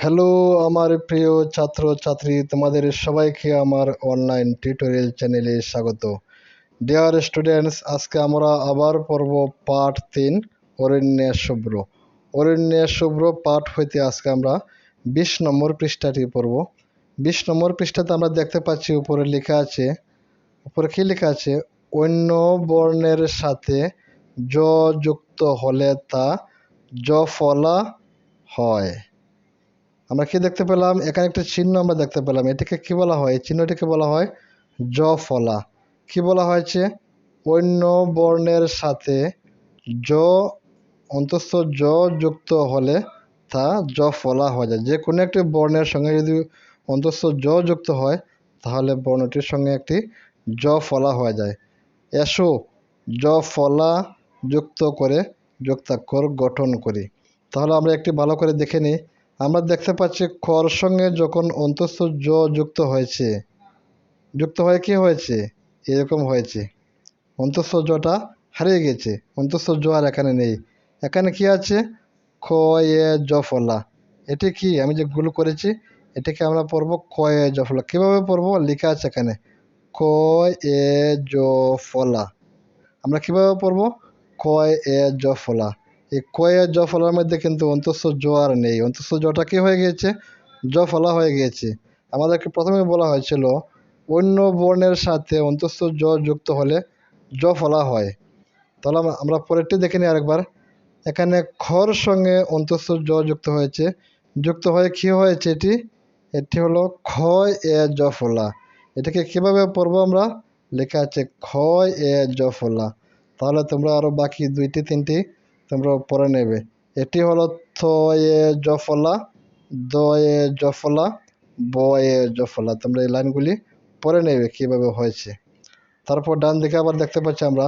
Hello আমার প্রিয় ছাত্রছাত্রী, তোমাদের সবাইকে আমার অনলাইন টিউটোরিয়াল চ্যানেলে স্বাগত। ডিয়ার স্টুডেন্টস, আজকে আমরা আবার পড়ব পাঠ 3 অরণ্যে শুভ্র। অরণ্যে শুভ্র পাঠ হইতে আজকে আমরা 20 নম্বর পৃষ্ঠাটি পড়ব। 20 নম্বর পৃষ্ঠাতে আমরা দেখতে পাচ্ছি উপরে কি লেখা আছে, অন্য বর্ণের সাথে জ যুক্ত হলে তা জফলা হয়। আমরা কি দেখতে পেলাম, এখানে একটা চিহ্ন আমরা দেখতে পেলাম। এটাকে কি বলা হয়? এই চিহ্নটিকে বলা হয় জফলা। কি বলা হয়েছে? অন্য বর্ণের সাথে জ অন্তস্থ জ যুক্ত হলে তা জফলা হয়ে যায়। যে কোনো একটি বর্ণের সঙ্গে যদি অন্তস্থ জ যুক্ত হয় তাহলে বর্ণটির সঙ্গে একটি জফলা হয়ে যায়। এসো জফলা যুক্ত করে যুক্তাক্ষর গঠন করি। তাহলে আমরা একটি ভালো করে দেখে নিই। আমরা দেখতে পাচ্ছি খর সঙ্গে যখন অন্তস্থ জ যুক্ত হয়ে কি হয়েছে? এরকম হয়েছে। অন্তস্থ জটা হারিয়ে গেছে, অন্তস্থ জ আর এখানে নেই। এখানে কি আছে? খ এ জফলা। এটি কি আমি যে গুলো করেছি এটাকে আমরা পড়বো ক এ জফলা। কিভাবে পড়বো? লেখা আছে এখানে ক এ জফলা। আমরা কিভাবে পড়বো? ক এ জফলা। এই ক এ জফলার মধ্যে কিন্তু অন্তস্থ জ আর নেই। অন্তস্থ জটা কি হয়ে গিয়েছে? জফলা হয়ে গিয়েছে। আমাদেরকে প্রথমে বলা হয়েছিল অন্য বর্ণের সাথে অন্তস্থ জ যুক্ত হলে জফলা হয়। তাহলে আমরা পরেরটি দেখে নিই আরেকবার। এখানে খর সঙ্গে অন্তস্থ জ যুক্ত হয়েছে, যুক্ত হয়ে কি হয়েছে? এটি হলো খ এ জফলা। এটাকে কিভাবে পড়বো আমরা? লেখা আছে খ এ জফলা। তাহলে তোমরা আরো বাকি 2-3টি তোমরা পড়ে নেবে। এটি হলো থ এ জফলা, দ এ জফলা, ব এ জফলা। তোমরা এই লাইনগুলি পড়ে নেবে কিভাবে হয়েছে। তারপর ডান দিকে আবার দেখতে পাচ্ছি আমরা,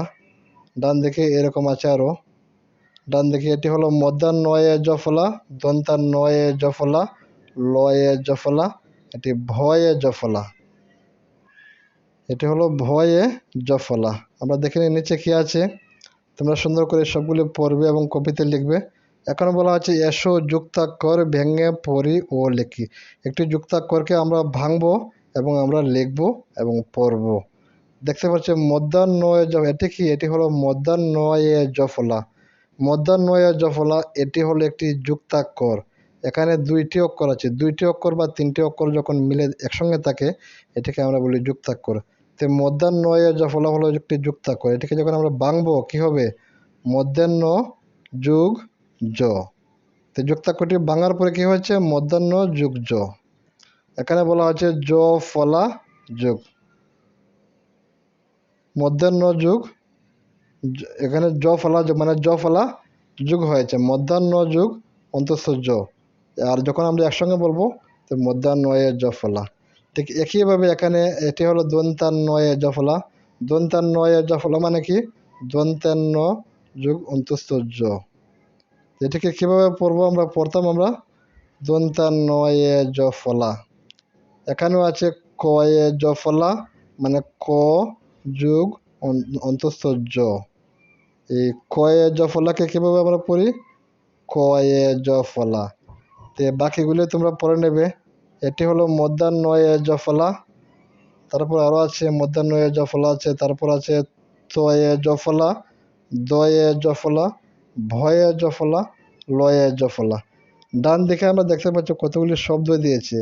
ডান দিকে এরকম আছে আরো। ডান দিকে এটি হলো মধ্যাহ্ন এ জফলা, দন্তান্ন এ জফলা, ল এ জফলা, এটি ভয়ে জফলা। এটি হলো ভয়ে জফলা। আমরা দেখে নিই নিচে কি আছে। তোমরা সুন্দর করে সবগুলি পড়বে এবং কপিতে লিখবে। এখন বলা হচ্ছে এসো যুক্তাক্ষর ভেঙে পড়ি ও লিখি। একটি যুক্তাক্ষরকে আমরা ভাঙবো এবং আমরা লিখবো এবং পড়বো। দেখতে পাচ্ছি মধ্যাহ্ন এ এটি কি? এটি হলো মধ্যাহ্ন এ জফলা। মধ্যাহ্ন এ জফলা এটি হলো একটি যুক্তাক্ষর। এখানে 2টি অক্ষর আছে। 2টি অক্ষর বা 3টি অক্ষর যখন মিলে একসঙ্গে থাকে এটাকে আমরা বলি যুক্তাক্ষর। তো মধ্যাহ্ন এ জফলা হলো একটি যুক্তাক্ষর। এটাকে যখন আমরা ভাঙবো কি হবে? মধ্যাহ্ন যুগ জ। তো যুক্তাক্ষরটি ভাঙার পরে কি হয়েছে? মধ্যাহ্ন যুগ জ। এখানে বলা হচ্ছে জ ফলা যুগ মধ্যাহ্ন যুগ। এখানে জ ফলা মানে জ ফলা যুগ হয়েছে, মধ্যাহ্ন যুগ অন্তস্থ জ। আর যখন আমরা একসঙ্গে বলবো তো মধ্যাহ্ন এ জ ফলা। ঠিক একইভাবে এখানে এটি হলো দন্তান্ন এ জ ফলা। দন্তান্ন এ জ ফলা মানে কি? দন্তান্ন যুগ অন্তস্থ জ। এটিকে কিভাবে পড়বো? আমরা পড়তাম আমরা দন্তান্ন এ জ ফলা। এখানেও আছে ক এ জ ফলা মানে ক যুগ অন্তস্থ জ। এই ক এ জফলাকে কিভাবে আমরা পড়ি? ক এ জফলা। তে বাকিগুলো তোমরা পড়ে নেবে। এটি হলো মধ্যাহ্ন এ জফলা। তারপর আরো আছে মধ্যাহ্ন এ জফলা আছে, তারপর আছে ত এ জফলা, দ এ জফলা, ভ এ জফলা, ল এ জফলা। ডান দিকে আমরা দেখতে পাচ্ছি কতগুলি শব্দ দিয়েছে।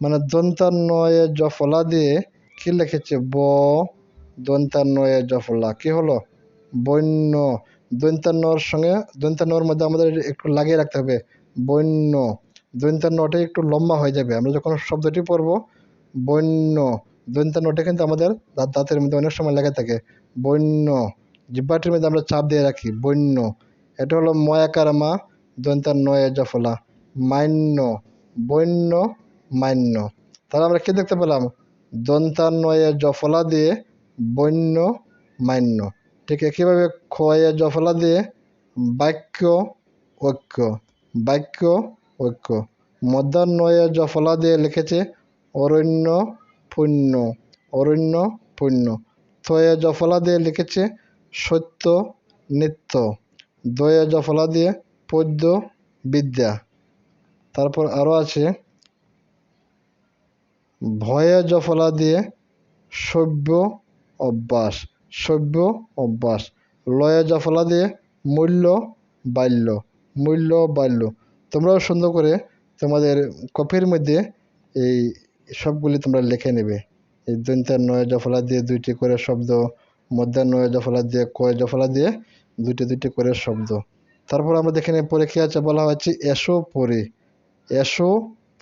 মানে দন্তান্ন এ জফলা দিয়ে কি লিখেছে? ব দন্তান্ন এ জফলা। কি হলো? বন্য। দন্তান্নর সঙ্গে দন্তান্নর মধ্যে আমাদের একটু লাগিয়ে রাখতে হবে বন্য। দন্তান্নটা একটু লম্বা হয়ে যাবে। আমরা যখন শব্দটি পড়বো বন্য, দন্তান্নটা কিন্তু আমাদের দাঁতের মধ্যে অনেক সময় লেগে থাকে। বন্য, জিহ্বাটির মধ্যে আমরা চাপ দিয়ে রাখি বন্য। এটা হলো ময়াকার মা দন্তান্ন এ জফলা। মান্য, বন্য, মান্য। তাহলে আমরা কি দেখতে পেলাম? দন্তান্ন এ জফলা দিয়ে বন্য, মান্য। ঠিক একইভাবে খ এ জফলা দিয়ে বাক্য, ঐক্য, বাক্য, ঐক্য। মধ্যাহ্ন এ জফলা দিয়ে লিখেছে অরণ্য, পুণ্য, অরণ্য, পুণ্য। থ এ জফলা দিয়ে লিখেছে সত্য, নিত্য। দ এ জফলা দিয়ে পদ্য, বিদ্যা। তারপর আরও আছে ভয়ে জফলা দিয়ে সভ্য অভ্যাস, সভ্য অভ্যাস। লয়ে জফলা দিয়ে মূল্য বাল্য, মূল্য বাল্য। তোমরাও সুন্দর করে তোমাদের কপির মধ্যে এই সবগুলি তোমরা লিখে নেবে। এই দন্তের নয় জফলা দিয়ে দুইটি করে শব্দ, মধ্যাহ্ন নয় জফলা দিয়ে কয় জফলা দিয়ে দুইটি দুইটি করে শব্দ। তারপর আমরা দেখে নিই পরে কি আছে, বলা হচ্ছে এসো পড়ি, এসো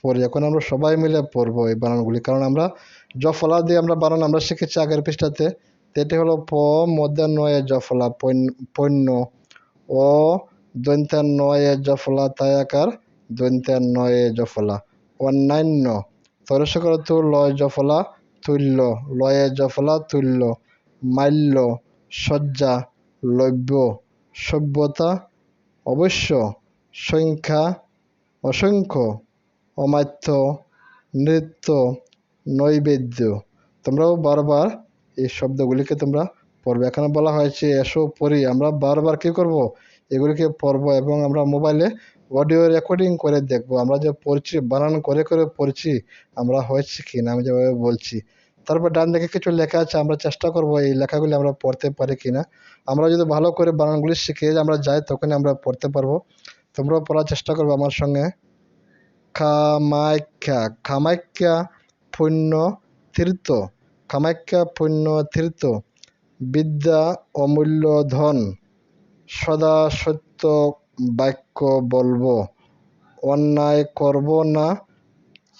পড়ি। এখন আমরা সবাই মিলে পড়বো এই বানানগুলি, কারণ আমরা জফলা দিয়ে আমরা বানান আমরা শিখেছি আগের পৃষ্ঠাতে। এটি হলো প মধ্যাহ্ন নয় জফলা পণ্য, ও দন্তের নয় জফলা তায়াকার দন্তের নয় জফলা অন্যান্য, তরসকর তু লয় জফলা তুল্য, লয়ে জফলা তুল্য, মাল্য সজ্জা লভ্য, সভ্যতা অবশ্য, সংখ্যা অসংখ্য, অমাত্য নৃত্য নৈবেদ্য। তোমরাও বারবার এই শব্দগুলিকে তোমরা পড়বে। এখানে বলা হয়েছে এসো পড়ি, আমরা বারবার কী করব, এগুলিকে পড়বো এবং আমরা মোবাইলে অডিও রেকর্ডিং করে দেখব আমরা যে পড়ছি, বানান করে করে পড়ছি আমরা হয়েছে কি না, আমি যেভাবে বলছি। তারপর ডান দিকে কিছু লেখা আছে, আমরা চেষ্টা করব এই লেখাগুলি আমরা পড়তে পারি কি না। আমরা যদি ভালো করে বানানগুলি শিখে আমরা যাই তখন আমরা পড়তে পারবো। তোমরাও পড়ার চেষ্টা করবে আমার সঙ্গে। কামাখ্যা, কামাখ্যা পুণ্য তীর্থ, কামাখ্যা পুণ্য তীর্থ, বিদ্যা অমূল্য ধন, সদা সত্য বাক্য বলবো, অন্যায় করব না,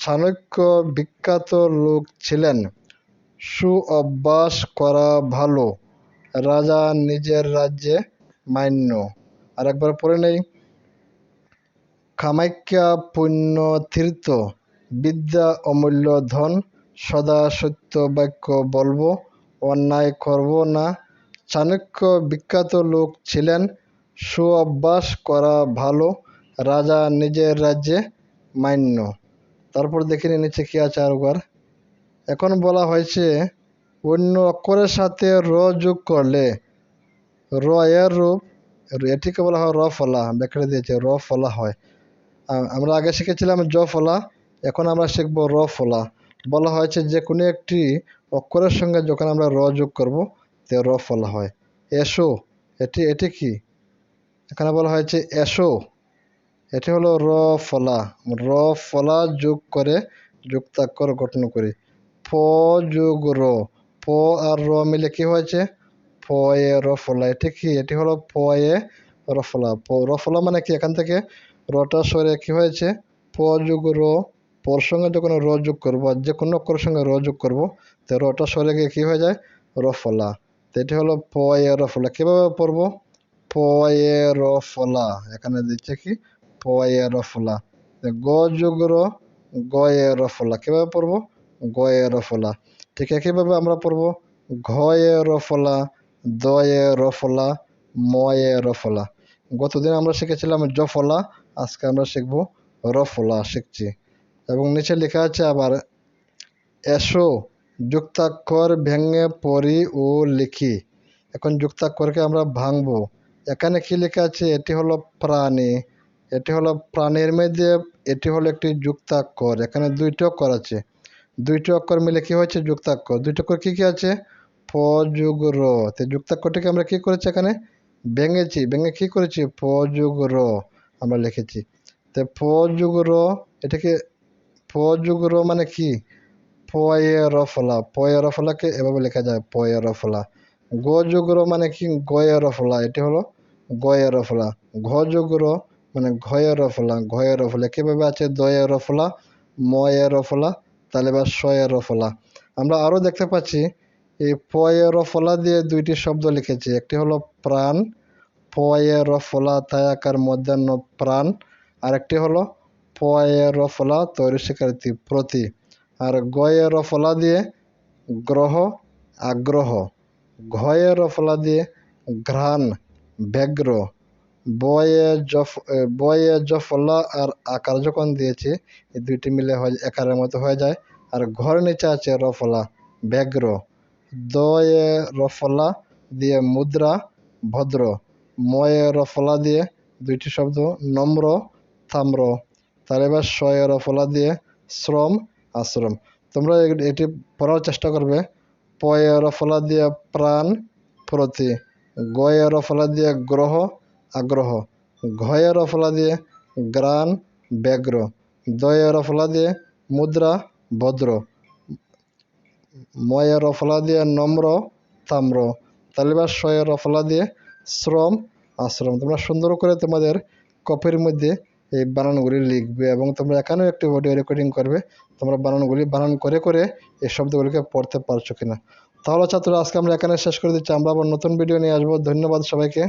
চাণক্য বিখ্যাত লোক ছিলেন, সু অভ্যাস করা ভালো, রাজা নিজের রাজ্যে মান্য। আর একবার পড়ে নেই, কামাখ্যা পুণ্য তীর্থ, বিদ্যা অমূল্য ধন, সদা সত্য বাক্য বলবো, অন্যায় করব না, চাণক্য বিখ্যাত লোক ছিলেন, সু অভ্যাস করা ভালো, রাজা নিজের রাজ্যে মান্য। তারপর দেখে নিচে কি আছে আরেকবার। এখন বলা হয়েছে অন্য অক্ষরের সাথে র যোগ করলে র এর রূপ, এটিকে বলা হয় র ফলা, ব্যাখ্যা দিয়েছে র ফলা হয়। আমরা আগে শিখেছিলাম জ ফলা, এখন আমরা শিখবো র ফলা। বলা হয়েছে যে কোনো একটি অক্ষরের সঙ্গে যখন আমরা র যোগ করব তে র ফলা হয়। এসো, এটি এটি কি, এখানে বলা হয়েছে এসো, এটি হলো র ফলা, র ফলা যোগ করে যুক্তাক্ষর গঠন করি। প যোগ র, প আর র মিলে কি হয়েছে প এ র ফলা, এটি কি, এটি হলো প এ র ফলা। র ফলা মানে কি, এখান থেকে রটা সরে কি হয়েছে প যোগ র, পর সঙ্গে যখন র যোগ করবো, যে কোনো অক্ষরের সঙ্গে র যোগ করবো তো রটা সরে গিয়ে কি হয়ে যায় র ফলা। তো এটি হলো প এ র ফলা। কিভাবে পড়বো, প এ র ফলা, এখানে দিচ্ছে কি প এ র ফলা। গ যোগ র, গ এ র ফলা, কিভাবে পড়বো গ এ র ফলা। ঠিক একইভাবে আমরা পড়বো ঘ এ র ফলা, দ এ র ফলা, ম এ র ফলা। গতদিন আমরা শিখেছিলাম জ ফলা, আজকে আমরা শিখবো র ফলা শিখছি। এবং নিচে লেখা আছে আবার এসো যুক্তাক্ষর ভেঙে পড়ি ও লিখি। এখন যুক্তাক্ষরকে আমরা ভাঙবো। এখানে কি লেখা আছে, এটি হলো প্রাণী, এটি হলো প্রাণীর মধ্যে এটি হলো একটি যুক্তাক্ষর। এখানে দুইটি অক্ষর আছে, দুইটি অক্ষর মিলে কি হয়েছে যুক্তাক্ষর। দুইটি অক্ষর কি কি আছে প যোগ র, তো যুক্তাক্ষরটিকে আমরা কি করেছি এখানে ভেঙেছি, ভেঙে কি করেছি প যোগ র আমরা লিখেছি। তো প যোগ র, এটাকে প যোগ র মানে কি প এ র ফলা, প এ র ফলাকে এভাবে লেখা যায় প এ র ফলা। গ যোগ র মানে কি গ এ র ফলা, এটি হলো গ এ র ফলা। ঘ যোগ র মানে ঘ এ র ফলা, ঘ এ র ফলা। কিভাবে আছে দ এ র ফলা, ম এ র ফলা, তাহলে এবার স এ র ফলা। আমরা আরও দেখতে পাচ্ছি এই প এ র ফলা দিয়ে দুইটি শব্দ লিখেছি, একটি হলো প্রাণ, প এ র ফলা তায়াকার মধ্যাহ্ন প্রাণ, আরেকটি হলো প এ র ফলা তৈরি শিকারী প্রতি। আর গ এ র ফলা দিয়ে গ্রহ আগ্রহ, ঘ এ র ফলা দিয়ে ঘ্রাণ ব্যগ্র, বয়ে জ ফলা আর আকার যখন দিয়েছি এই দুইটি মিলে হয় একারের মতো হয়ে যায়। আর ঘর নিচে আছে র ফলা ব্যগ্র, দ এ র ফলা দিয়ে মুদ্রা ভদ্র, ম এ র ফলা দিয়ে দুইটি শব্দ নম্র তাম্র, তাহলে এবার শয়ের ফলা দিয়ে শ্রম আশ্রম। তোমরা এটি পড়ার চেষ্টা করবে। পয়ের ফলা দিয়ে প্রাণ প্রতি, গয়ের ফলা দিয়ে গ্রহ আগ্রহ, ঘয়ের ফলা দিয়ে গ্রাণ ব্যগ্র, দয়ের ফলা দিয়ে মুদ্রা ভদ্র, ময়ের ফলা দিয়ে নম্র তাম্র, তালিবার শয়ের ফলা দিয়ে শ্রম আশ্রম। তোমরা সুন্দর করে তোমাদের কপির মধ্যে এই বানানগুলি লিখবে এবং তোমরা এখানেও একটি অডিও রেকর্ডিং করবে। তোমরা বানানগুলি বানান করে করে এই শব্দগুলিকে পড়তে পারছো কিনা। তাহলে ছাত্ররা, আজকে আমরা এখানে শেষ করে দিচ্ছি। আমরা আবার নতুন ভিডিও নিয়ে আসবো। ধন্যবাদ সবাইকে।